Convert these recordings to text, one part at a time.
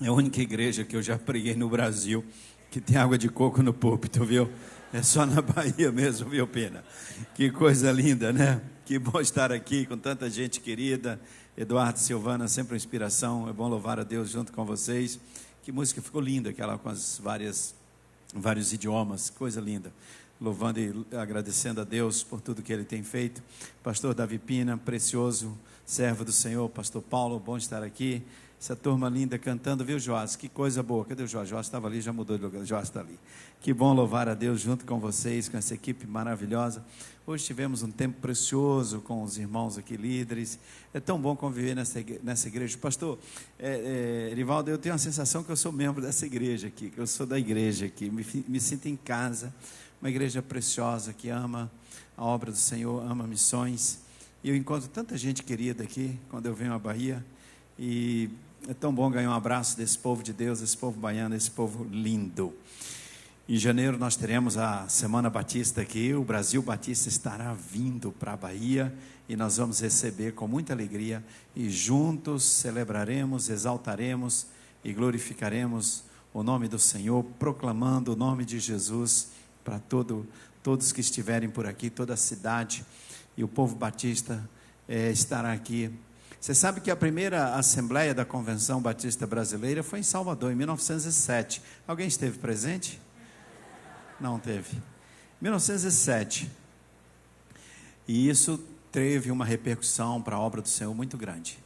É a única igreja que eu já preguei no Brasil que tem água de coco no púlpito, viu? É só na Bahia mesmo, viu, Pena? Que coisa linda, né? Que bom estar aqui com tanta gente querida. Eduardo, Silvana, sempre uma inspiração. É bom louvar a Deus junto com vocês. Que música ficou linda, aquela com as vários idiomas, coisa linda. Louvando e agradecendo a Deus por tudo que Ele tem feito. Pastor Davi Pina, precioso servo do Senhor. Pastor Paulo, bom estar aqui. Essa turma linda cantando, viu, Joás? Que coisa boa. Cadê o Joás? Joás estava ali, já mudou de lugar. Joás está ali. Que bom louvar a Deus junto com vocês, com essa equipe maravilhosa. Hoje tivemos um tempo precioso com os irmãos aqui líderes. É tão bom conviver nessa igreja. Pastor, Erivaldo, eu tenho a sensação que eu sou membro dessa igreja aqui, que eu sou da igreja aqui. Me sinto em casa. Uma igreja preciosa que ama a obra do Senhor, ama missões. E eu encontro tanta gente querida aqui quando eu venho à Bahia. E é tão bom ganhar um abraço desse povo de Deus, esse povo baiano, esse povo lindo. Em janeiro nós teremos a Semana Batista aqui, o Brasil Batista estará vindo para a Bahia e nós vamos receber com muita alegria e juntos celebraremos, exaltaremos e glorificaremos o nome do Senhor, proclamando o nome de Jesus para todos que estiverem por aqui, toda a cidade, e o povo batista estará aqui. Você sabe que a primeira Assembleia da Convenção Batista Brasileira foi em Salvador, em 1907. Alguém esteve presente? Não teve. 1907. E isso teve uma repercussão para a obra do Senhor muito grande.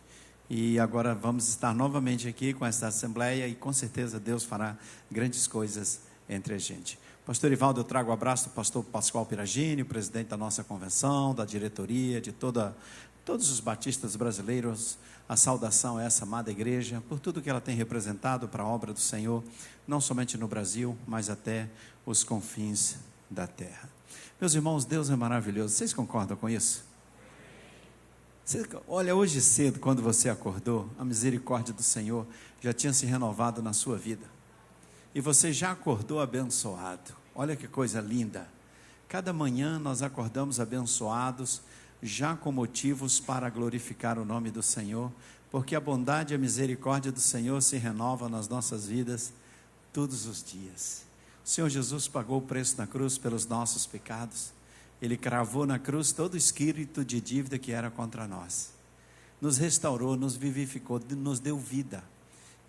E agora vamos estar novamente aqui com essa Assembleia e com certeza Deus fará grandes coisas entre a gente. Pastor Erivaldo, eu trago o abraço do pastor Pascoal Piragini, o presidente da nossa convenção, da diretoria, de todos os batistas brasileiros. A saudação a essa amada igreja, por tudo que ela tem representado para a obra do Senhor, não somente no Brasil, mas até os confins da terra. Meus irmãos, Deus é maravilhoso. Vocês concordam com isso? Olha, hoje cedo, quando você acordou, a misericórdia do Senhor já tinha se renovado na sua vida. E você já acordou abençoado. Olha que coisa linda. Cada manhã nós acordamos abençoados, já com motivos para glorificar o nome do Senhor, porque a bondade e a misericórdia do Senhor se renovam nas nossas vidas todos os dias. O Senhor Jesus pagou o preço na cruz pelos nossos pecados. Ele cravou na cruz todo o espírito de dívida que era contra nós. Nos restaurou, nos vivificou, nos deu vida.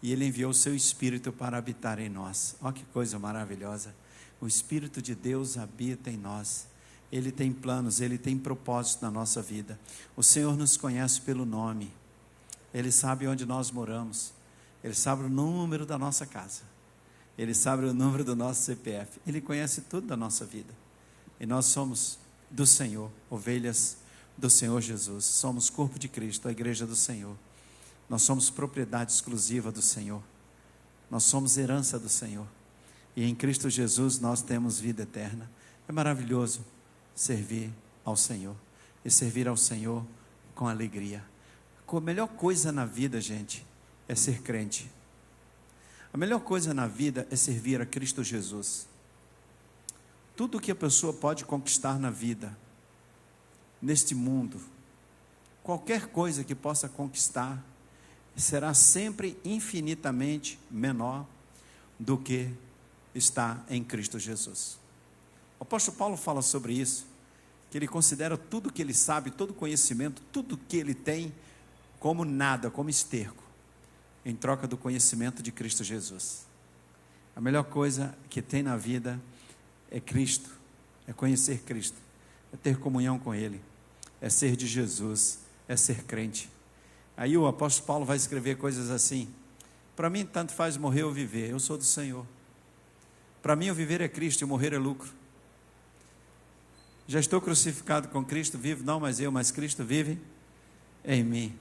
E Ele enviou o seu Espírito para habitar em nós. Olha que coisa maravilhosa. O Espírito de Deus habita em nós. Ele tem planos, Ele tem propósito na nossa vida. O Senhor nos conhece pelo nome. Ele sabe onde nós moramos. Ele sabe o número da nossa casa. Ele sabe o número do nosso CPF. Ele conhece tudo da nossa vida. E nós somos do Senhor, ovelhas do Senhor Jesus. Somos corpo de Cristo, a igreja do Senhor. Nós somos propriedade exclusiva do Senhor. Nós somos herança do Senhor. E em Cristo Jesus nós temos vida eterna. É maravilhoso servir ao Senhor. E servir ao Senhor com alegria. A melhor coisa na vida, gente, é ser crente. A melhor coisa na vida é servir a Cristo Jesus. Tudo que a pessoa pode conquistar na vida, neste mundo, qualquer coisa que possa conquistar, será sempre infinitamente menor do que está em Cristo Jesus. O apóstolo Paulo fala sobre isso, que ele considera tudo que ele sabe, todo conhecimento, tudo que ele tem, como nada, como esterco, em troca do conhecimento de Cristo Jesus. A melhor coisa que tem na vida é Cristo, é conhecer Cristo, é ter comunhão com Ele, é ser de Jesus, é ser crente. Aí o apóstolo Paulo vai escrever coisas assim: para mim tanto faz morrer ou viver, eu sou do Senhor. Para mim o viver é Cristo e o morrer é lucro. Já estou crucificado com Cristo, vivo não mais eu, mas Cristo vive em mim.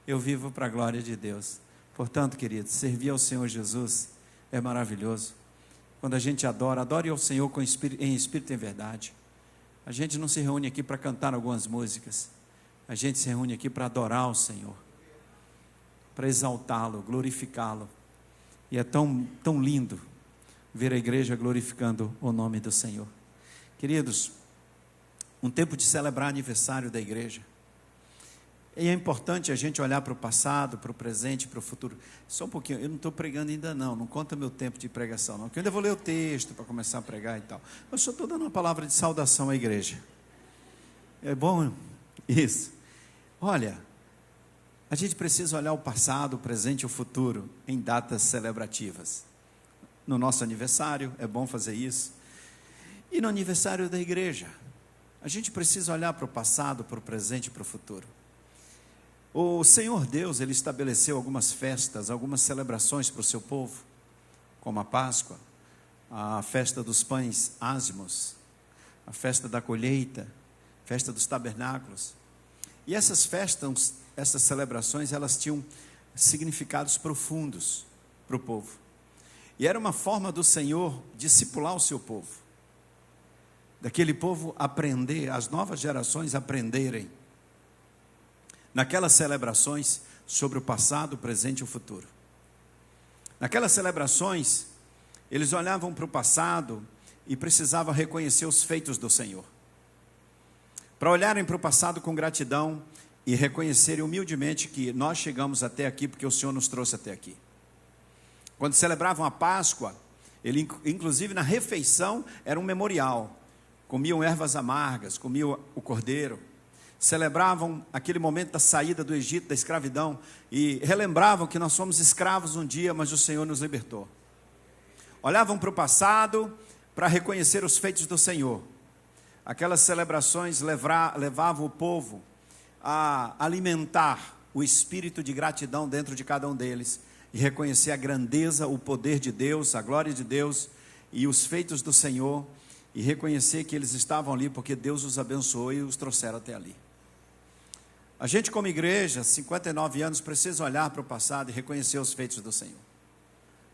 Eu vivo para a glória de Deus. Portanto, queridos, servir ao Senhor Jesus é maravilhoso. Quando a gente adore ao Senhor em espírito e em verdade. A gente não se reúne aqui para cantar algumas músicas. A gente se reúne aqui para adorar o Senhor, para exaltá-lo, glorificá-lo. E é tão lindo ver a igreja glorificando o nome do Senhor. Queridos, um tempo de celebrar aniversário da igreja. E é importante a gente olhar para o passado, para o presente, para o futuro. Só um pouquinho, eu não estou pregando ainda não conta meu tempo de pregação não, porque eu ainda vou ler o texto para começar a pregar e tal. Eu só estou dando uma palavra de saudação à igreja. É bom isso. Olha, a gente precisa olhar o passado, o presente e o futuro em datas celebrativas. No nosso aniversário, é bom fazer isso. E no aniversário da igreja, a gente precisa olhar para o passado, para o presente e para o futuro. O Senhor Deus, Ele estabeleceu algumas festas, algumas celebrações para o seu povo, como a Páscoa, a festa dos pães ázimos, a festa da colheita, a festa dos tabernáculos. E essas festas, essas celebrações, elas tinham significados profundos para o povo. E era uma forma do Senhor discipular o seu povo, daquele povo aprender, as novas gerações aprenderem, naquelas celebrações, sobre o passado, o presente e o futuro. Naquelas celebrações, eles olhavam para o passado e precisavam reconhecer os feitos do Senhor. Para olharem para o passado com gratidão e reconhecerem humildemente que nós chegamos até aqui porque o Senhor nos trouxe até aqui. Quando celebravam a Páscoa, ele, inclusive na refeição, era um memorial. Comiam ervas amargas, comiam o cordeiro. Celebravam aquele momento da saída do Egito, da escravidão, e relembravam que nós fomos escravos um dia, mas o Senhor nos libertou. Olhavam para o passado para reconhecer os feitos do Senhor. Aquelas celebrações levavam o povo a alimentar o espírito de gratidão dentro de cada um deles, e reconhecer a grandeza, o poder de Deus, a glória de Deus, e os feitos do Senhor, e reconhecer que eles estavam ali porque Deus os abençoou e os trouxeram até ali. A gente como igreja, 59 anos, precisa olhar para o passado e reconhecer os feitos do Senhor.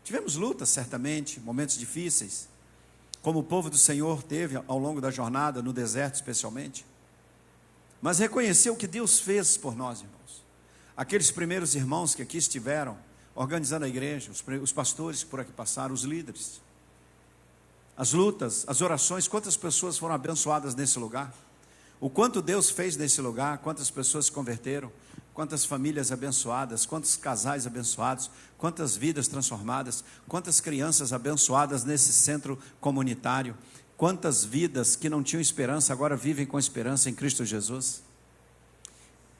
Tivemos lutas, certamente, momentos difíceis, como o povo do Senhor teve ao longo da jornada, no deserto especialmente. Mas reconhecer o que Deus fez por nós, irmãos. Aqueles primeiros irmãos que aqui estiveram, organizando a igreja, os pastores que por aqui passaram, os líderes. As lutas, as orações, quantas pessoas foram abençoadas nesse lugar. O quanto Deus fez nesse lugar, quantas pessoas se converteram, quantas famílias abençoadas, quantos casais abençoados, quantas vidas transformadas, quantas crianças abençoadas nesse centro comunitário, quantas vidas que não tinham esperança, agora vivem com esperança em Cristo Jesus.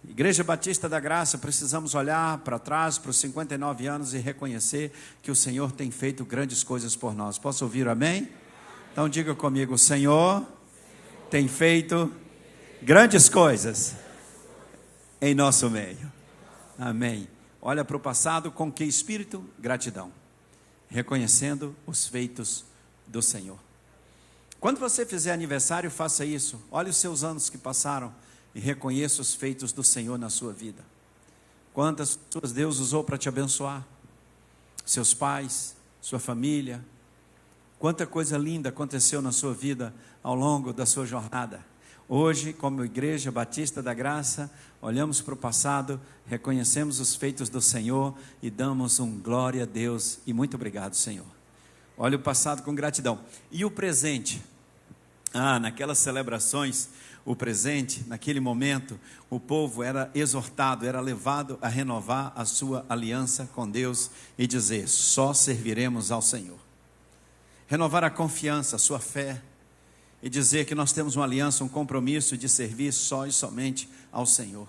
Igreja Batista da Graça, precisamos olhar para trás, para os 59 anos e reconhecer que o Senhor tem feito grandes coisas por nós. Posso ouvir amém? Então diga comigo, o Senhor tem feito grandes coisas em nosso meio. Amém. Olha para o passado com que espírito? Gratidão. Reconhecendo os feitos do Senhor. Quando você fizer aniversário, faça isso. Olhe os seus anos que passaram e reconheça os feitos do Senhor na sua vida. Quantas pessoas Deus usou para te abençoar? Seus pais, sua família. Quanta coisa linda aconteceu na sua vida ao longo da sua jornada. Hoje, como Igreja Batista da Graça, olhamos para o passado, reconhecemos os feitos do Senhor e damos glória a Deus e muito obrigado, Senhor. Olha o passado com gratidão. E o presente? Naquelas celebrações, o presente, naquele momento, o povo era exortado, era levado a renovar a sua aliança com Deus e dizer, só serviremos ao Senhor. Renovar a confiança, a sua fé, e dizer que nós temos uma aliança, um compromisso de servir só e somente ao Senhor.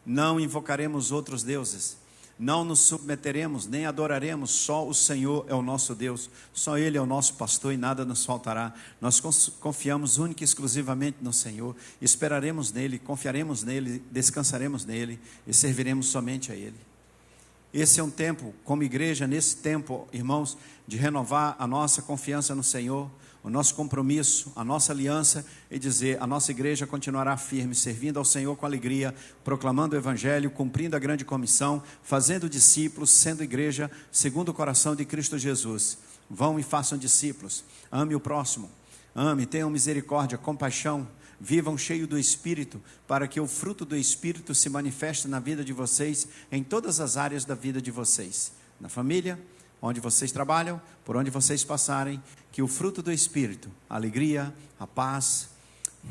Não invocaremos outros deuses, não nos submeteremos, nem adoraremos, só o Senhor é o nosso Deus, só Ele é o nosso pastor e nada nos faltará. Nós confiamos única e exclusivamente no Senhor, esperaremos nele, confiaremos nele, descansaremos nele e serviremos somente a Ele. Esse é um tempo, como igreja, nesse tempo, irmãos, de renovar a nossa confiança no Senhor, o nosso compromisso, a nossa aliança e dizer, a nossa igreja continuará firme, servindo ao Senhor com alegria, proclamando o Evangelho, cumprindo a grande comissão, fazendo discípulos, sendo igreja segundo o coração de Cristo Jesus. Vão e façam discípulos, ame o próximo, tenham misericórdia, compaixão, vivam cheio do Espírito, para que o fruto do Espírito se manifeste na vida de vocês, em todas as áreas da vida de vocês, na família, onde vocês trabalham, por onde vocês passarem, que o fruto do Espírito, a alegria, a paz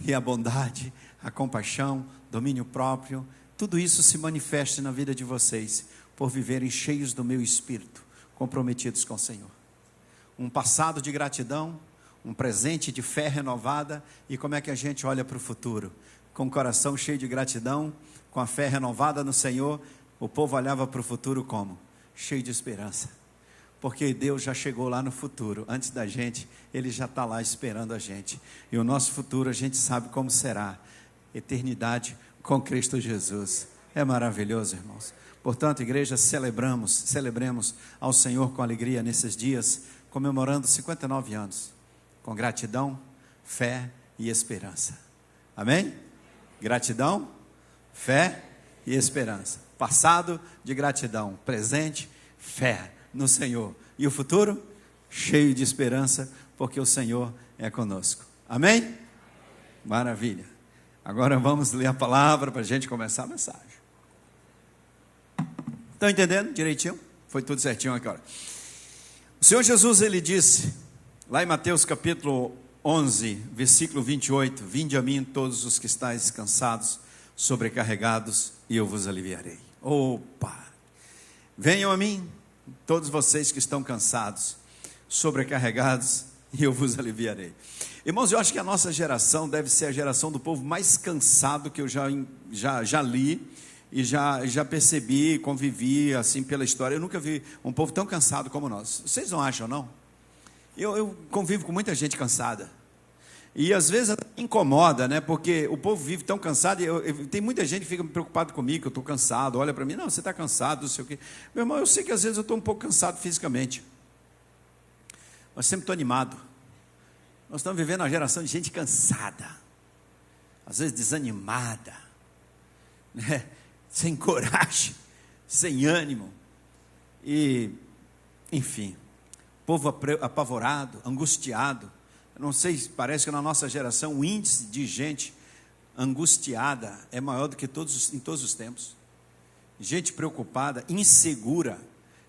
e a bondade, a compaixão, domínio próprio, tudo isso se manifeste na vida de vocês, por viverem cheios do meu Espírito, comprometidos com o Senhor. Um passado de gratidão, um presente de fé renovada, e como é que a gente olha para o futuro? Com o coração cheio de gratidão, com a fé renovada no Senhor, o povo olhava para o futuro como? Cheio de esperança. Porque Deus já chegou lá no futuro, antes da gente, Ele já está lá esperando a gente. E o nosso futuro a gente sabe como será. Eternidade com Cristo Jesus. É maravilhoso, irmãos. Portanto, igreja, celebremos ao Senhor com alegria nesses dias, comemorando 59 anos, com gratidão, fé e esperança. Amém? Gratidão, fé e esperança. Passado de gratidão, presente, fé no Senhor. E o futuro? Cheio de esperança, porque o Senhor é conosco. Amém? Maravilha. Agora vamos ler a palavra para a gente começar a mensagem. Estão entendendo direitinho? Foi tudo certinho aqui, olha. O Senhor Jesus, Ele disse, lá em Mateus capítulo 11, versículo 28, vinde a mim todos os que estáis cansados, sobrecarregados, e eu vos aliviarei. Opa! Venham a mim, todos vocês que estão cansados, sobrecarregados, e eu vos aliviarei. Irmãos, eu acho que a nossa geração deve ser a geração do povo mais cansado que eu já li, e já percebi, convivi assim pela história. Eu nunca vi um povo tão cansado como nós. Vocês não acham, não? Eu convivo com muita gente cansada, e às vezes incomoda, né? Porque o povo vive tão cansado, e tem muita gente que fica preocupado comigo, que eu estou cansado, olha para mim, não, você está cansado, não sei o quê. Meu irmão, eu sei que às vezes eu estou um pouco cansado fisicamente, mas sempre estou animado. Nós estamos vivendo uma geração de gente cansada, às vezes desanimada, né? Sem coragem, sem ânimo, e enfim, povo apavorado, angustiado. Eu não sei, parece que na nossa geração o índice de gente angustiada é maior do que em todos os tempos. Gente preocupada, insegura,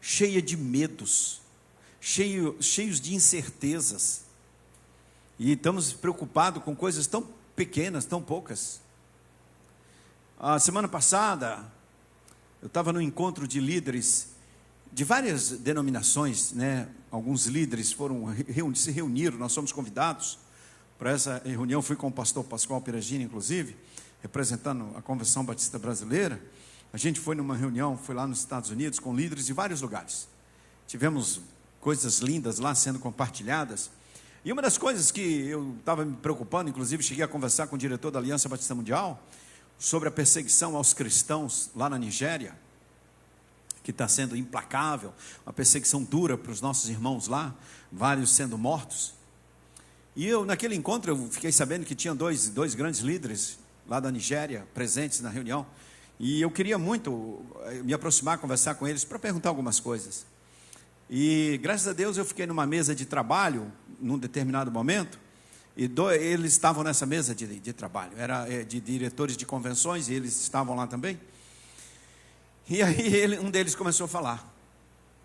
cheia de medos, cheios de incertezas. E estamos preocupados com coisas tão pequenas, tão poucas. A semana passada, eu estava no encontro de líderes de várias denominações, né? Alguns líderes se reuniram, nós fomos convidados para essa reunião. Fui com o pastor Pascoal Peragini, inclusive, representando a Convenção Batista Brasileira. A gente foi numa reunião, foi lá nos Estados Unidos, com líderes de vários lugares. Tivemos coisas lindas lá sendo compartilhadas. E uma das coisas que eu estava me preocupando, inclusive cheguei a conversar com o diretor da Aliança Batista Mundial, sobre a perseguição aos cristãos lá na Nigéria, que está sendo implacável, uma perseguição dura para os nossos irmãos lá, vários sendo mortos. E eu, naquele encontro, eu fiquei sabendo que tinha dois grandes líderes lá da Nigéria, presentes na reunião, e eu queria muito me aproximar, conversar com eles, para perguntar algumas coisas. E graças a Deus eu fiquei numa mesa de trabalho, num determinado momento, e eles estavam nessa mesa de trabalho, era de diretores de convenções, e eles estavam lá também. E aí um deles começou a falar,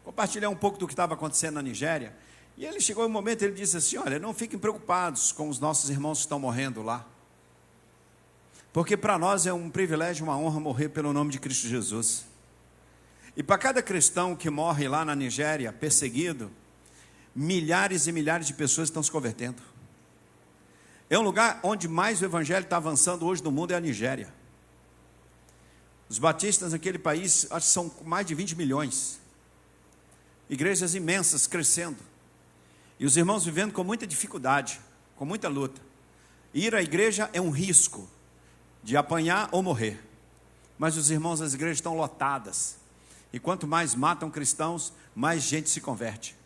compartilhar um pouco do que estava acontecendo na Nigéria. E ele chegou um momento, ele disse assim, olha, não fiquem preocupados com os nossos irmãos que estão morrendo lá, porque para nós é um privilégio, uma honra morrer pelo nome de Cristo Jesus. E para cada cristão que morre lá na Nigéria, perseguido, milhares e milhares de pessoas estão se convertendo. É um lugar onde mais o evangelho está avançando hoje no mundo, é a Nigéria. Os batistas naquele país, acho que são mais de 20 milhões. Igrejas imensas crescendo. E os irmãos vivendo com muita dificuldade, com muita luta. Ir à igreja é um risco de apanhar ou morrer. Mas os irmãos das igrejas estão lotadas. E quanto mais matam cristãos, mais gente se converte.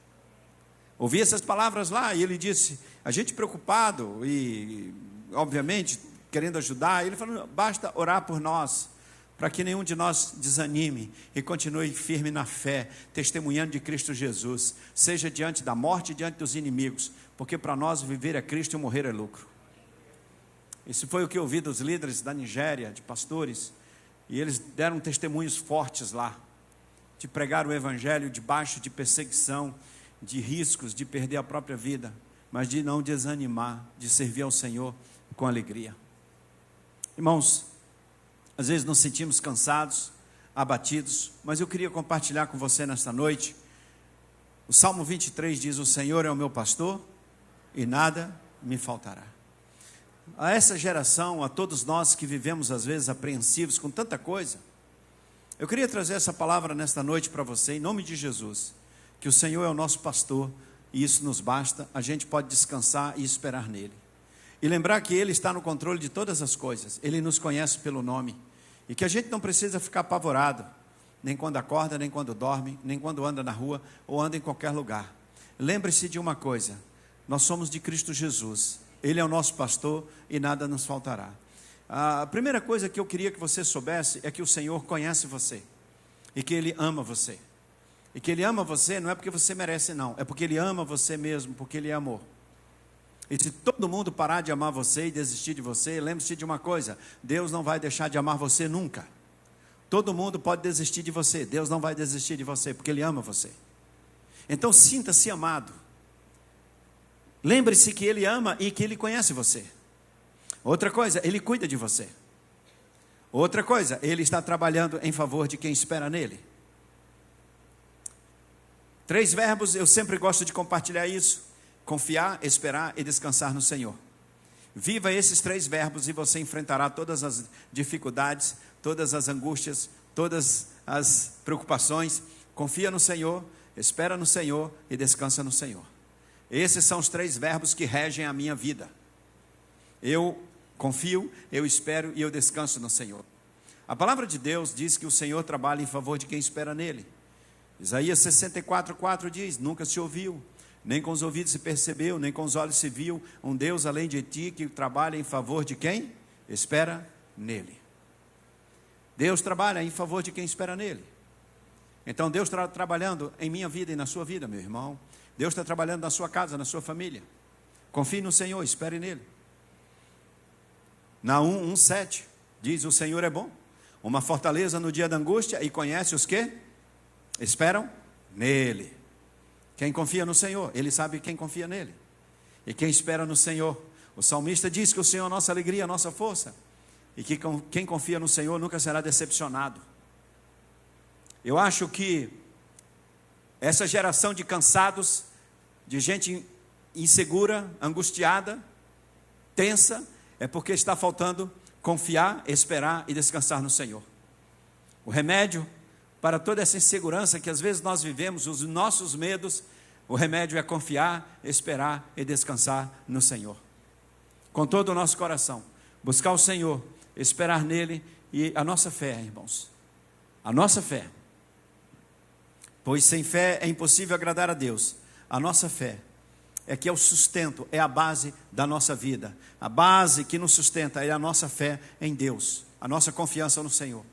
Ouvi essas palavras lá e ele disse, a gente preocupado e, obviamente, querendo ajudar. Ele falou, basta orar por nós, para que nenhum de nós desanime e continue firme na fé, testemunhando de Cristo Jesus, seja diante da morte e diante dos inimigos, porque para nós viver é Cristo e morrer é lucro. Isso foi o que eu ouvi dos líderes da Nigéria, de pastores, e eles deram testemunhos fortes lá, de pregar o evangelho debaixo de perseguição, de riscos, de perder a própria vida, mas de não desanimar, de servir ao Senhor com alegria. Irmãos, Às vezes nos sentimos cansados, abatidos, mas eu queria compartilhar com você nesta noite. O Salmo 23 diz: o Senhor é o meu pastor e nada me faltará. A essa geração, a todos nós que vivemos às vezes apreensivos com tanta coisa, eu queria trazer essa palavra nesta noite para você, em nome de Jesus, que o Senhor é o nosso pastor e isso nos basta, a gente pode descansar e esperar nele. E lembrar que Ele está no controle de todas as coisas, Ele nos conhece pelo nome, e que a gente não precisa ficar apavorado, nem quando acorda, nem quando dorme, nem quando anda na rua, ou anda em qualquer lugar. Lembre-se de uma coisa: nós somos de Cristo Jesus, Ele é o nosso pastor e nada nos faltará. A primeira coisa que eu queria que você soubesse é que o Senhor conhece você, e que Ele ama você. E que Ele ama você não é porque você merece não, é porque Ele ama você mesmo, porque Ele é amor. E se todo mundo parar de amar você e desistir de você, lembre-se de uma coisa: Deus não vai deixar de amar você nunca. Todo mundo pode desistir de você, Deus não vai desistir de você, porque Ele ama você. Então sinta-se amado. Lembre-se que Ele ama e que Ele conhece você. Outra coisa, Ele cuida de você. Outra coisa, Ele está trabalhando em favor de quem espera nele. 3 verbos, eu sempre gosto de compartilhar isso: confiar, esperar e descansar no Senhor. Viva esses 3 verbos e você enfrentará todas as dificuldades, todas as angústias, todas as preocupações. Confia no Senhor, espera no Senhor e descansa no Senhor. Esses são os 3 verbos que regem a minha vida. Eu confio, eu espero e eu descanso no Senhor. A palavra de Deus diz que o Senhor trabalha em favor de quem espera nele. Isaías 64:4 diz: nunca se ouviu, nem com os ouvidos se percebeu, nem com os olhos se viu um Deus além de ti, que trabalha em favor de quem espera nele. Deus trabalha em favor de quem espera nele. Então Deus está trabalhando em minha vida e na sua vida, meu irmão. Deus está trabalhando na sua casa, na sua família. Confie no Senhor, espere nele. Naum 1:7 diz: o Senhor é bom, uma fortaleza no dia da angústia, e conhece os que esperam nele. Quem confia no Senhor, Ele sabe quem confia nele. E quem espera no Senhor, o salmista diz que o Senhor é a nossa alegria, a nossa força. E que quem confia no Senhor nunca será decepcionado. Eu acho que essa geração de cansados, de gente insegura, angustiada, tensa, é porque está faltando confiar, esperar e descansar no Senhor. O remédio para toda essa insegurança que às vezes nós vivemos, os nossos medos, o remédio é confiar, esperar e descansar no Senhor. Com todo o nosso coração, buscar o Senhor, esperar nele e a nossa fé, irmãos. A nossa fé. Pois sem fé é impossível agradar a Deus. A nossa fé é que é o sustento, é a base da nossa vida. A base que nos sustenta é a nossa fé em Deus, a nossa confiança no Senhor.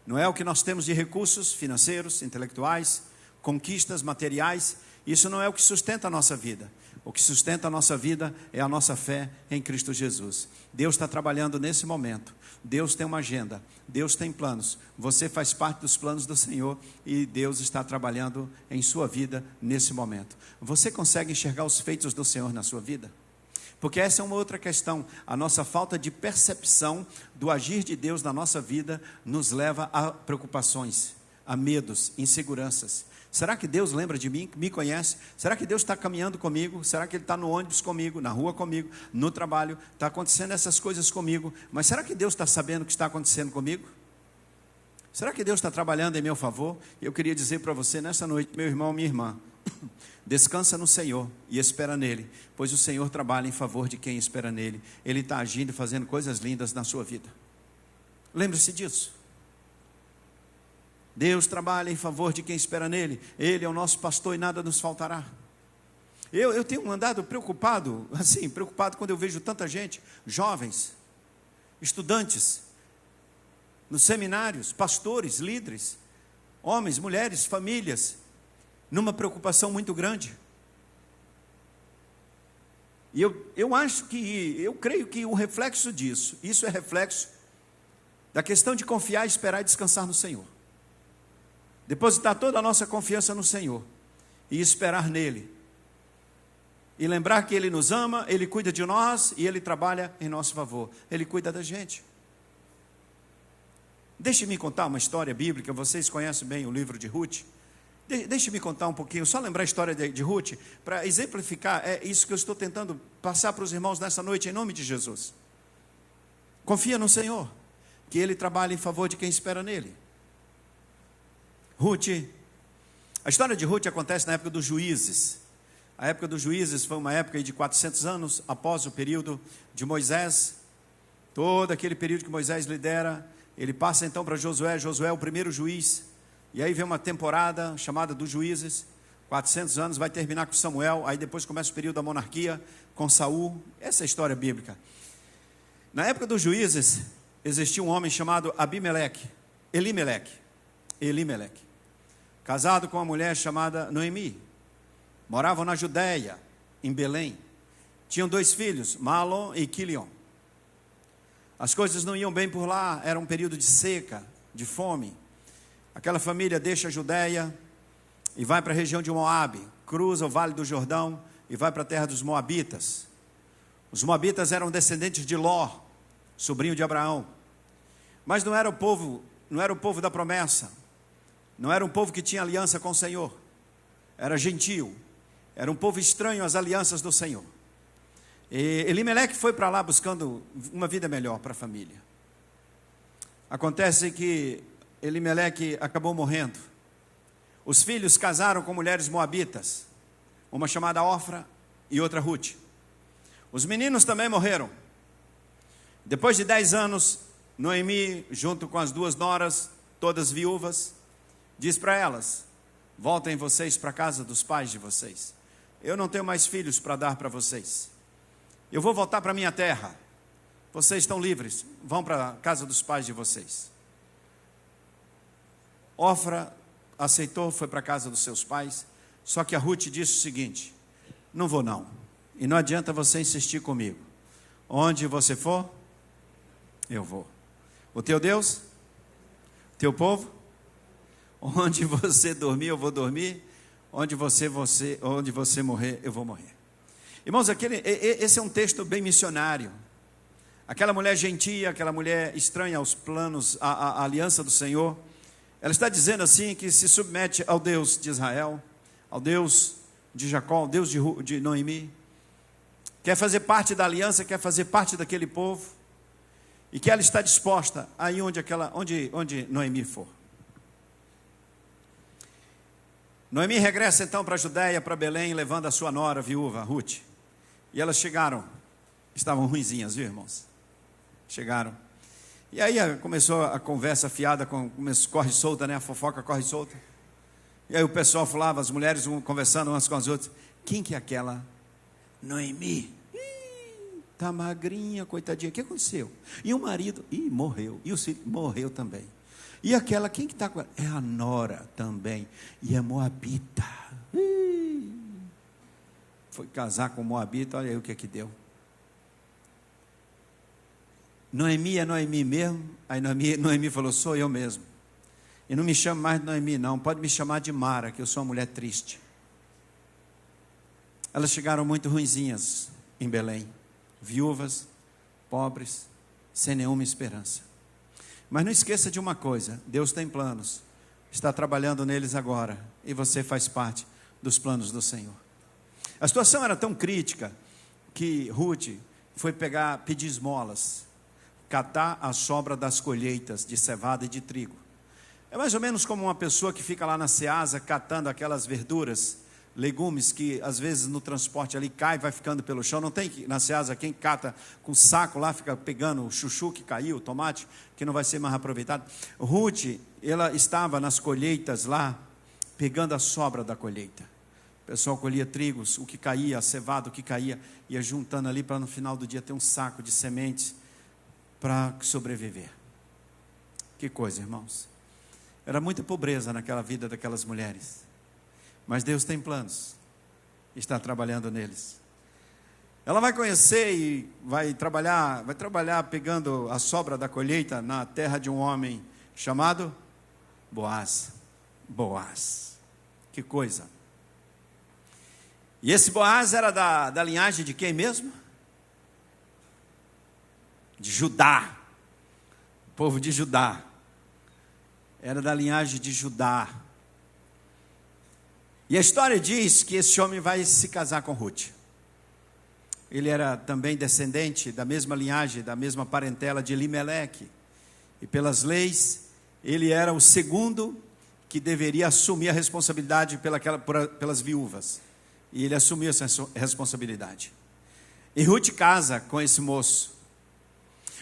Não é o que nós temos de recursos financeiros, intelectuais, conquistas materiais. Isso não é o que sustenta a nossa vida. O que sustenta a nossa vida é a nossa fé em Cristo Jesus. Deus está trabalhando nesse momento. Deus tem uma agenda. Deus tem planos. Você faz parte dos planos do Senhor e Deus está trabalhando em sua vida nesse momento. Você consegue enxergar os feitos do Senhor na sua vida? Porque essa é uma outra questão. A nossa falta de percepção do agir de Deus na nossa vida nos leva a preocupações, a medos, inseguranças. Será que Deus lembra de mim, me conhece? Será que Deus está caminhando comigo? Será que Ele está no ônibus comigo, na rua comigo, no trabalho? Está acontecendo essas coisas comigo, mas será que Deus está sabendo o que está acontecendo comigo? Será que Deus está trabalhando em meu favor? Eu queria dizer para você nessa noite, meu irmão, minha irmã, descansa no Senhor e espera nele, pois o Senhor trabalha em favor de quem espera nele. Ele está agindo e fazendo coisas lindas na sua vida. Lembre-se disso. Deus trabalha em favor de quem espera nele. Ele é o nosso pastor e nada nos faltará. Eu tenho andado preocupado, assim, preocupado quando eu vejo tanta gente, jovens, estudantes, nos seminários, pastores, líderes, homens, mulheres, famílias, numa preocupação muito grande. E eu creio que o reflexo disso, isso é reflexo da questão de confiar, esperar e descansar no Senhor. Depositar toda a nossa confiança no Senhor e esperar nele. E lembrar que Ele nos ama, Ele cuida de nós e Ele trabalha em nosso favor. Ele cuida da gente. Deixe-me contar uma história bíblica. Vocês conhecem bem o livro de Ruth. Deixe-me contar um pouquinho, só lembrar a história de Ruth, para exemplificar isso que eu estou tentando passar para os irmãos nessa noite, em nome de Jesus. Confia no Senhor, que Ele trabalha em favor de quem espera nele. Ruth, a história de Ruth acontece na época dos juízes. A época dos juízes foi uma época de 400 anos após o período de Moisés. Todo aquele período que Moisés lidera, ele passa então para Josué. Josué é o primeiro juiz. E aí vem uma temporada chamada dos juízes. 400 anos, vai terminar com Samuel. Aí depois começa o período da monarquia com Saul. Essa é a história bíblica. Na época dos juízes, existia um homem chamado Elimelec, casado com uma mulher chamada Noemi. Moravam na Judéia, em Belém. Tinham 2 filhos, Malom e Quilion. As coisas não iam bem por lá, era um período de seca, de fome. Aquela família deixa a Judéia e vai para a região de Moabe, cruza o Vale do Jordão e vai para a terra dos Moabitas. Os Moabitas eram descendentes de Ló, sobrinho de Abraão. Mas não era o povo da promessa. Não era um povo que tinha aliança com o Senhor. Era gentio. Era um povo estranho às alianças do Senhor. E Elimelec foi para lá buscando uma vida melhor para a família. Acontece que Elimelec acabou morrendo. Os filhos casaram com mulheres moabitas, uma chamada Ofra e outra Ruth. Os meninos também morreram. Depois de 10 anos, Noemi, junto com as 2 noras, todas viúvas, diz para elas: voltem vocês para a casa dos pais de vocês. Eu não tenho mais filhos para dar para vocês. Eu vou voltar para a minha terra. Vocês estão livres, vão para a casa dos pais de vocês. Ofra aceitou, foi para a casa dos seus pais. Só que a Ruth disse o seguinte: não vou não. E não adianta você insistir comigo. Onde você for, eu vou. O teu Deus, o teu povo, onde você dormir, eu vou dormir. Onde você morrer, eu vou morrer. Irmãos, esse é um texto bem missionário. Aquela mulher gentia, aquela mulher estranha aos planos, à aliança do Senhor, ela está dizendo assim que se submete ao Deus de Israel, ao Deus de Jacó, ao Deus de Noemi, quer fazer parte da aliança, quer fazer parte daquele povo, e que ela está disposta a ir onde Noemi for. Noemi regressa então para a Judéia, para Belém, levando a sua nora viúva, Ruth. E elas chegaram, estavam ruinzinhas, viu, irmãos? Chegaram. E aí começou a conversa fiada, corre solta, né? A fofoca corre solta. E aí o pessoal falava, as mulheres conversando umas com as outras: quem que é aquela Noemi? Tá magrinha, coitadinha, o que aconteceu? E o marido? Morreu. E o filho? Morreu também. E aquela, quem que está com ela? É a nora também. E é moabita. Foi casar com moabita, olha aí o que deu. Noemi é Noemi mesmo? Aí Noemi falou: sou eu mesmo. E não me chame mais de Noemi não, pode me chamar de Mara, que eu sou uma mulher triste. Elas chegaram muito ruinzinhas em Belém. Viúvas, pobres, sem nenhuma esperança. Mas não esqueça de uma coisa: Deus tem planos, está trabalhando neles agora, e você faz parte dos planos do Senhor. A situação era tão crítica que Ruth foi pedir esmolas, catar a sobra das colheitas de cevada e de trigo. É mais ou menos como uma pessoa que fica lá na Ceasa catando aquelas verduras, legumes que às vezes no transporte ali cai, vai ficando pelo chão. Não tem na Ceasa quem cata com saco lá, fica pegando o chuchu que caiu, o tomate que não vai ser mais aproveitado. Ruth, ela estava nas colheitas lá, pegando a sobra da colheita. O pessoal colhia trigos, o que caía, a cevada, o que caía, ia juntando ali para no final do dia ter um saco de sementes para sobreviver. Que coisa, irmãos. Era muita pobreza naquela vida daquelas mulheres. Mas Deus tem planos, está trabalhando neles. Ela vai conhecer e vai trabalhar pegando a sobra da colheita na terra de um homem chamado Boaz. Que coisa. E esse Boaz era da linhagem de quem mesmo? De Judá. O povo de Judá. era da linhagem de Judá. E a história diz que esse homem vai se casar com Ruth. Ele era também descendente da mesma linhagem, da mesma parentela de Elimeleque. E pelas leis, ele era o segundo que deveria assumir a responsabilidade pelas viúvas. E ele assumiu essa responsabilidade. E Ruth casa com esse moço.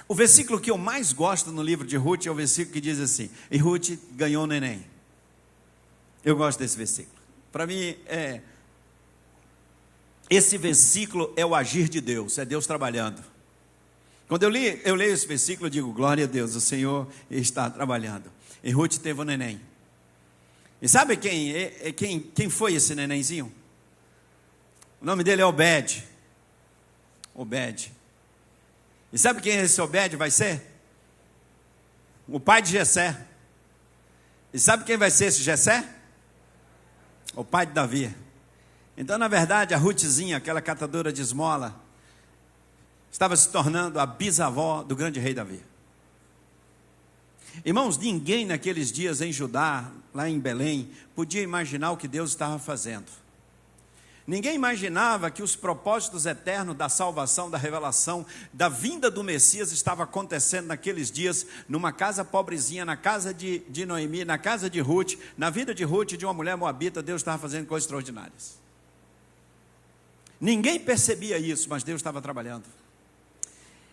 O versículo que eu mais gosto no livro de Ruth é o versículo que diz assim: e Ruth ganhou um neném. Eu gosto desse versículo. Para mim, esse versículo é o agir de Deus, é Deus trabalhando. Quando eu leio esse versículo, eu digo: glória a Deus, o Senhor está trabalhando. E Ruth teve um neném. E sabe quem foi esse nenenzinho? O nome dele é Obed. Obed. E sabe quem esse Obed vai ser? O pai de Jessé. E sabe quem vai ser esse Jessé? O pai de Davi. Então, na verdade, a Ruthzinha, aquela catadora de esmola, estava se tornando a bisavó do grande rei Davi. Irmãos, ninguém naqueles dias em Judá, lá em Belém, podia imaginar o que Deus estava fazendo. Ninguém imaginava que os propósitos eternos da salvação, da revelação, da vinda do Messias estava acontecendo naqueles dias, numa casa pobrezinha, na casa de Noemi, na casa de Ruth, na vida de Ruth, de uma mulher moabita. Deus estava fazendo coisas extraordinárias. Ninguém percebia isso, mas Deus estava trabalhando.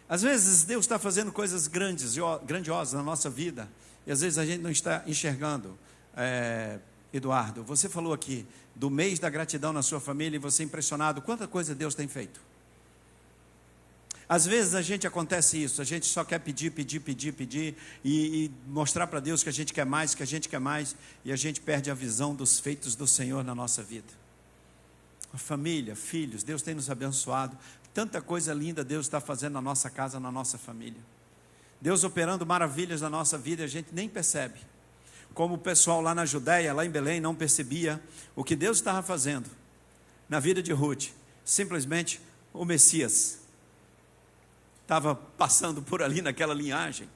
Às vezes Deus está fazendo coisas grandiosas na nossa vida, e às vezes a gente não está enxergando. Eduardo, você falou aqui do mês da gratidão na sua família, e você é impressionado quanta coisa Deus tem feito. Às vezes acontece isso, a gente só quer pedir e mostrar para Deus que a gente quer mais, e a gente perde a visão dos feitos do Senhor na nossa vida. A família, filhos, Deus tem nos abençoado, tanta coisa linda Deus está fazendo na nossa casa, na nossa família. Deus operando maravilhas na nossa vida, e a gente nem percebe. Como o pessoal lá na Judéia, lá em Belém, não percebia o que Deus estava fazendo na vida de Ruth. Simplesmente o Messias estava passando por ali naquela linhagem.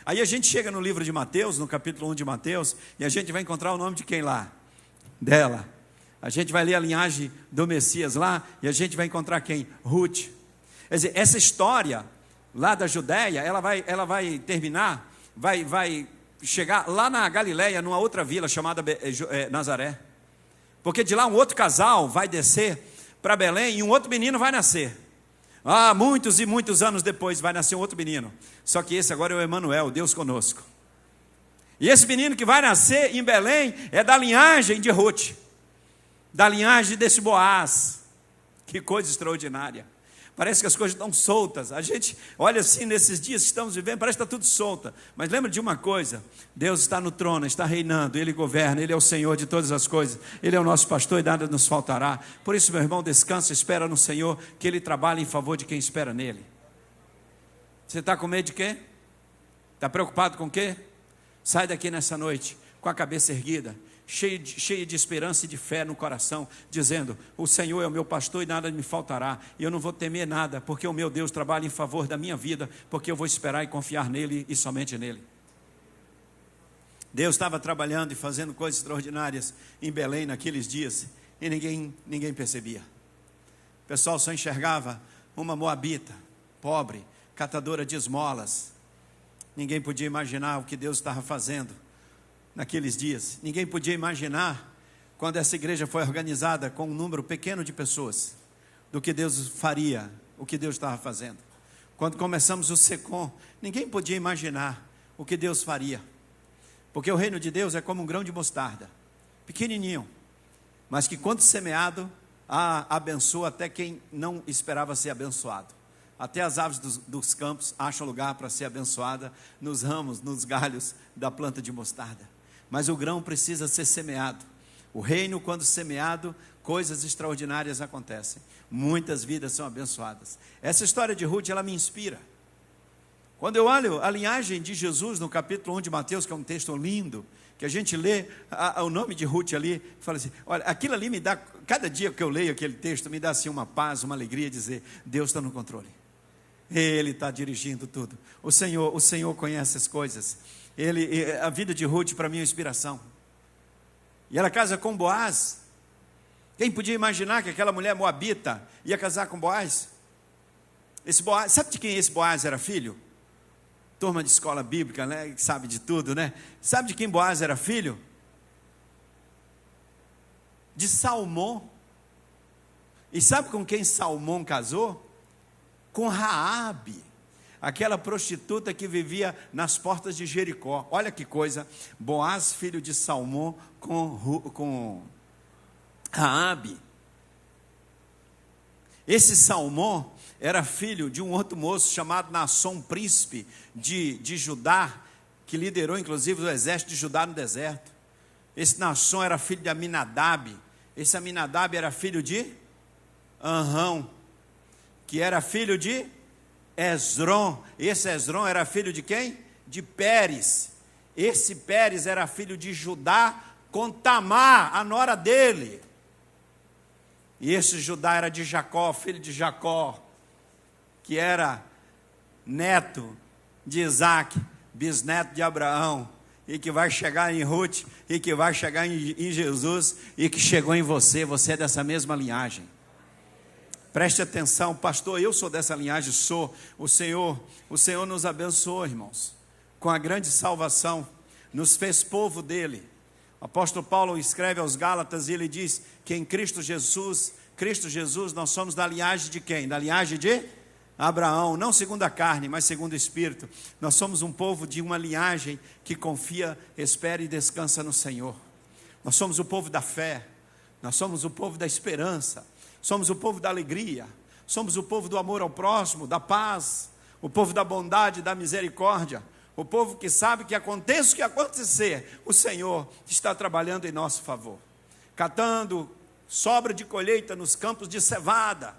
Aí a gente chega no livro de Mateus, no capítulo 1 de Mateus, e a gente vai encontrar o nome de quem lá? Dela. A gente vai ler a linhagem do Messias lá, e a gente vai encontrar quem? Ruth. Quer dizer, essa história lá da Judéia, ela vai terminar, vai chegar lá na Galileia, numa outra vila chamada Nazaré. Porque de lá um outro casal vai descer para Belém, e um outro menino vai nascer. Muitos e muitos anos depois vai nascer um outro menino. Só que esse agora é o Emanuel, Deus conosco. E esse menino que vai nascer em Belém é da linhagem de Ruth, da linhagem desse Boaz. Que coisa extraordinária. Parece que as coisas estão soltas. A gente olha assim nesses dias que estamos vivendo, parece que está tudo solta. Mas lembra de uma coisa: Deus está no trono, está reinando, Ele governa, Ele é o Senhor de todas as coisas. Ele é o nosso pastor e nada nos faltará. Por isso, meu irmão, descansa, espera no Senhor, que Ele trabalha em favor de quem espera nele. Você está com medo de quê? Está preocupado com o quê? Sai daqui nessa noite com a cabeça erguida, cheio de esperança e de fé no coração, dizendo: o Senhor é o meu pastor e nada me faltará, e eu não vou temer nada, porque o meu Deus trabalha em favor da minha vida, porque eu vou esperar e confiar nele e somente nele. Deus estava trabalhando e fazendo coisas extraordinárias em Belém naqueles dias, e ninguém percebia. O pessoal só enxergava uma moabita, pobre, catadora de esmolas. Ninguém podia imaginar o que Deus estava fazendo naqueles dias. Ninguém podia imaginar, quando essa igreja foi organizada com um número pequeno de pessoas, do que Deus faria, o que Deus estava fazendo. Quando começamos o SECOM, ninguém podia imaginar o que Deus faria, porque o reino de Deus é como um grão de mostarda, pequenininho, mas que quando semeado, abençoa até quem não esperava ser abençoado. Até as aves dos campos acham lugar para ser abençoada nos ramos, nos galhos da planta de mostarda. Mas o grão precisa ser semeado. O reino, quando semeado, coisas extraordinárias acontecem. Muitas vidas são abençoadas. Essa história de Ruth, ela me inspira. Quando eu olho a linhagem de Jesus no capítulo 1 de Mateus, que é um texto lindo, que a gente lê o nome de Ruth ali, fala assim: olha, aquilo ali me dá, cada dia que eu leio aquele texto, me dá assim uma paz, uma alegria, dizer: Deus está no controle. Ele está dirigindo tudo. O Senhor conhece as coisas. A vida de Ruth para mim é uma inspiração. E ela casa com Boaz. Quem podia imaginar que aquela mulher moabita ia casar com Boaz? Esse Boaz, sabe de quem esse Boaz era filho? Turma de escola bíblica, né? Sabe de tudo, né? Sabe de quem Boaz era filho? De Salmão. E sabe com quem Salmão casou? Com Raabe, aquela prostituta que vivia nas portas de Jericó. Olha que coisa, Boaz, filho de Salmão, com Raabe. Esse Salmão era filho de um outro moço chamado Naasson, príncipe de Judá, que liderou inclusive o exército de Judá no deserto. Esse Naasson era filho de Aminadab. Esse Aminadab era filho de Anrão, que era filho de Esrom. Esse Esrom era filho de quem? De Pérez. Esse Pérez era filho de Judá com Tamar, a nora dele. E esse Judá era de Jacó, filho de Jacó, que era neto de Isaac, bisneto de Abraão, e que vai chegar em Ruth, e que vai chegar em Jesus, e que chegou em você. Você é dessa mesma linhagem. Preste atenção, pastor, eu sou dessa linhagem, sou. O Senhor nos abençoou, irmãos, com a grande salvação, nos fez povo dele. O apóstolo Paulo escreve aos Gálatas e ele diz que em Cristo Jesus, nós somos da linhagem de quem? Da linhagem de Abraão, não segundo a carne, mas segundo o Espírito. Nós somos um povo de uma linhagem que confia, espera e descansa no Senhor. Nós somos o povo da fé, nós somos o povo da esperança, somos o povo da alegria, somos o povo do amor ao próximo, da paz, o povo da bondade, da misericórdia, o povo que sabe que aconteça o que acontecer, o Senhor está trabalhando em nosso favor, catando sobra de colheita nos campos de cevada.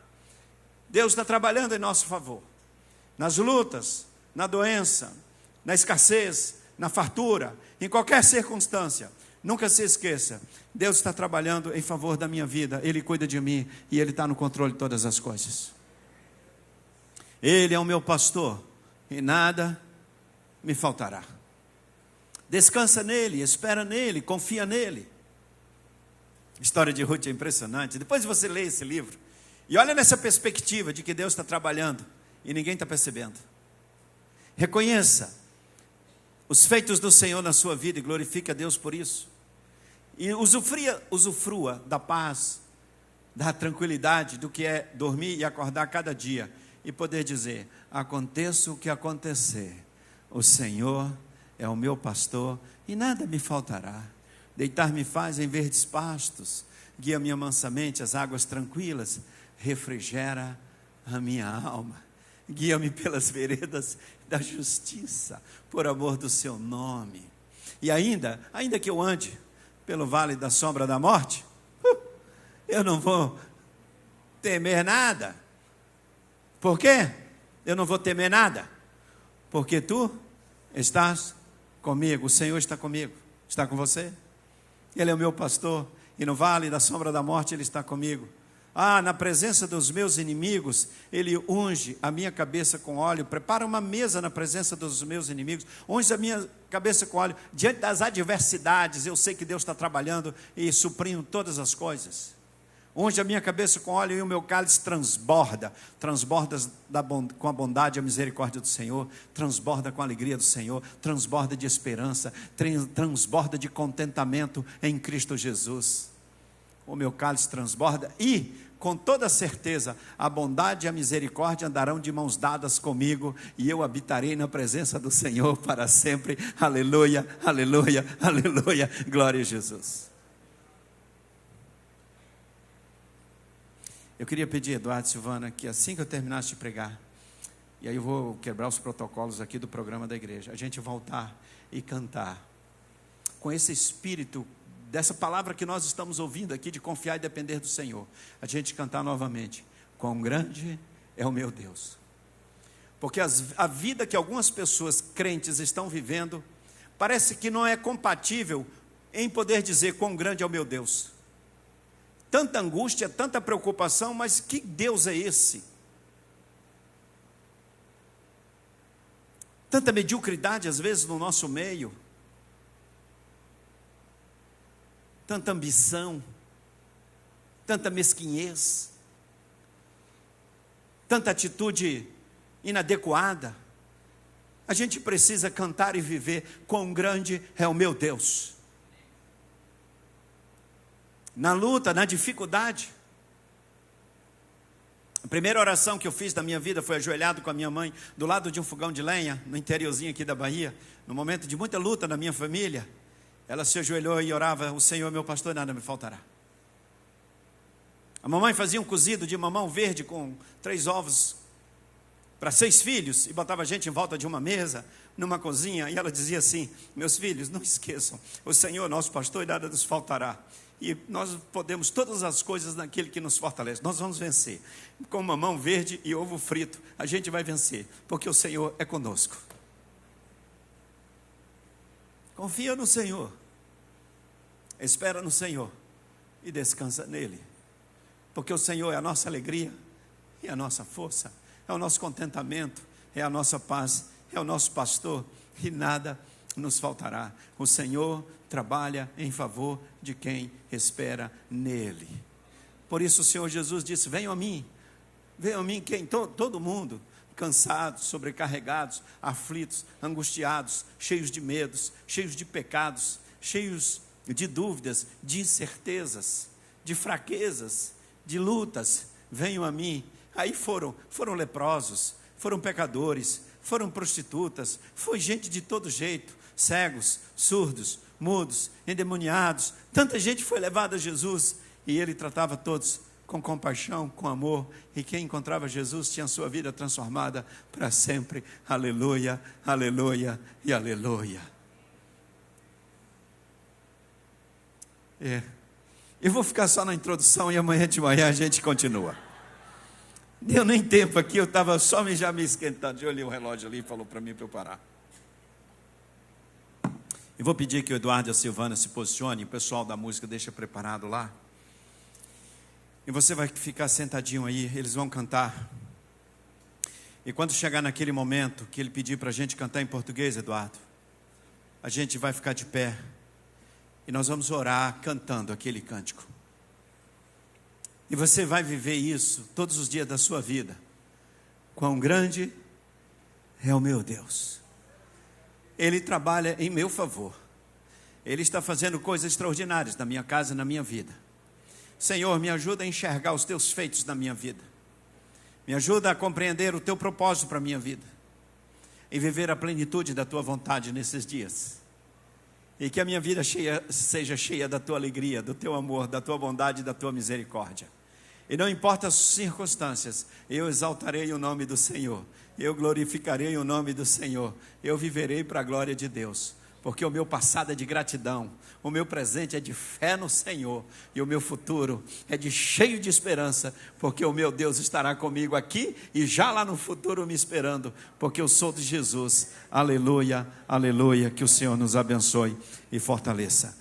Deus está trabalhando em nosso favor, nas lutas, na doença, na escassez, na fartura, em qualquer circunstância. Nunca se esqueça, Deus está trabalhando em favor da minha vida, Ele cuida de mim e Ele está no controle de todas as coisas. Ele é o meu pastor e nada me faltará. Descansa nele, espera nele, confia nele. A história de Ruth é impressionante. Depois você lê esse livro e olha nessa perspectiva de que Deus está trabalhando e ninguém está percebendo. Reconheça os feitos do Senhor na sua vida e glorifique a Deus por isso. E usufrua da paz, da tranquilidade, do que é dormir e acordar cada dia e poder dizer: aconteça o que acontecer, o Senhor é o meu pastor e nada me faltará. Deitar-me faz em verdes pastos, guia-me mansamente às águas tranquilas, refrigera a minha alma, guia-me pelas veredas da justiça, por amor do seu nome. E ainda que eu ande pelo vale da sombra da morte, eu não vou temer nada. Por quê? Eu não vou temer nada, porque tu estás comigo, o Senhor está comigo, está com você. Ele é o meu pastor, e no vale da sombra da morte Ele está comigo. Na presença dos meus inimigos, Ele unge a minha cabeça com óleo, prepara uma mesa na presença dos meus inimigos, unge a minha cabeça com óleo. Diante das adversidades, eu sei que Deus está trabalhando e suprindo todas as coisas. Unge a minha cabeça com óleo e o meu cálice transborda com a bondade e a misericórdia do Senhor, transborda com a alegria do Senhor, transborda de esperança, transborda de contentamento em Cristo Jesus. O meu cálice transborda e, com toda certeza, a bondade e a misericórdia andarão de mãos dadas comigo e eu habitarei na presença do Senhor para sempre. Aleluia, aleluia, aleluia, glória a Jesus. Eu queria pedir, Eduardo e Silvana, que assim que eu terminasse de pregar, e aí eu vou quebrar os protocolos aqui do programa da igreja, a gente voltar e cantar com esse espírito dessa palavra que nós estamos ouvindo aqui, de confiar e depender do Senhor, a gente cantar novamente: quão grande é o meu Deus. Porque a vida que algumas pessoas crentes estão vivendo, parece que não é compatível em poder dizer quão grande é o meu Deus. Tanta angústia, tanta preocupação, mas que Deus é esse? tanta mediocridade às vezes no nosso meio, tanta ambição, tanta mesquinhez, tanta atitude inadequada. A gente precisa cantar e viver: quão grande é o meu Deus. Na luta, na dificuldade. A primeira oração que eu fiz da minha vida foi ajoelhado com a minha mãe, do lado de um fogão de lenha, no interiorzinho aqui da Bahia, no momento de muita luta na minha família. Ela se ajoelhou e orava: o Senhor é meu pastor, nada me faltará. A mamãe fazia um cozido de mamão verde com 3 ovos para 6 filhos, e botava a gente em volta de uma mesa, numa cozinha, e ela dizia assim: meus filhos, não esqueçam, o Senhor é nosso pastor e nada nos faltará. E nós podemos todas as coisas naquele que nos fortalece. Nós vamos vencer. Com mamão verde e ovo frito, a gente vai vencer, porque o Senhor é conosco. Confia no Senhor, espera no Senhor e descansa nele, porque o Senhor é a nossa alegria e a nossa força, é o nosso contentamento, é a nossa paz, é o nosso pastor, e nada nos faltará. O Senhor trabalha em favor de quem espera nele. Por isso o Senhor Jesus disse: venham a mim quem? Todo mundo, cansados, sobrecarregados, aflitos, angustiados, cheios de medos, cheios de pecados, cheios de dúvidas, de incertezas, de fraquezas, de lutas. Venham a mim. Aí foram leprosos, foram pecadores, foram prostitutas, foi gente de todo jeito, cegos, surdos, mudos, endemoniados. Tanta gente foi levada a Jesus, e ele tratava todos com compaixão, com amor, e quem encontrava Jesus tinha a sua vida transformada para sempre. Aleluia, aleluia e aleluia. Eu vou ficar só na introdução, e amanhã de manhã a gente continua. Deu nem tempo aqui, eu estava só já me esquentando. Eu olhei o relógio ali e falou para mim para eu parar. Eu vou pedir que o Eduardo e a Silvana se posicionem, o pessoal da música deixa preparado lá. E você vai ficar sentadinho aí, eles vão cantar. E quando chegar naquele momento que ele pedir para a gente cantar em português, Eduardo, a gente vai ficar de pé e nós vamos orar cantando aquele cântico. E você vai viver isso todos os dias da sua vida. Quão grande é o meu Deus. Ele trabalha em meu favor. Ele está fazendo coisas extraordinárias na minha casa e na minha vida. Senhor, me ajuda a enxergar os teus feitos na minha vida. Me ajuda a compreender o teu propósito para a minha vida. E viver a plenitude da tua vontade nesses dias. E que a minha vida seja cheia da tua alegria, do teu amor, da tua bondade e da tua misericórdia. E não importa as circunstâncias, eu exaltarei o nome do Senhor. Eu glorificarei o nome do Senhor. Eu viverei para a glória de Deus. Porque o meu passado é de gratidão, o meu presente é de fé no Senhor, e o meu futuro é de cheio de esperança, porque o meu Deus estará comigo aqui e já lá no futuro me esperando, porque eu sou de Jesus. Aleluia, aleluia, que o Senhor nos abençoe e fortaleça.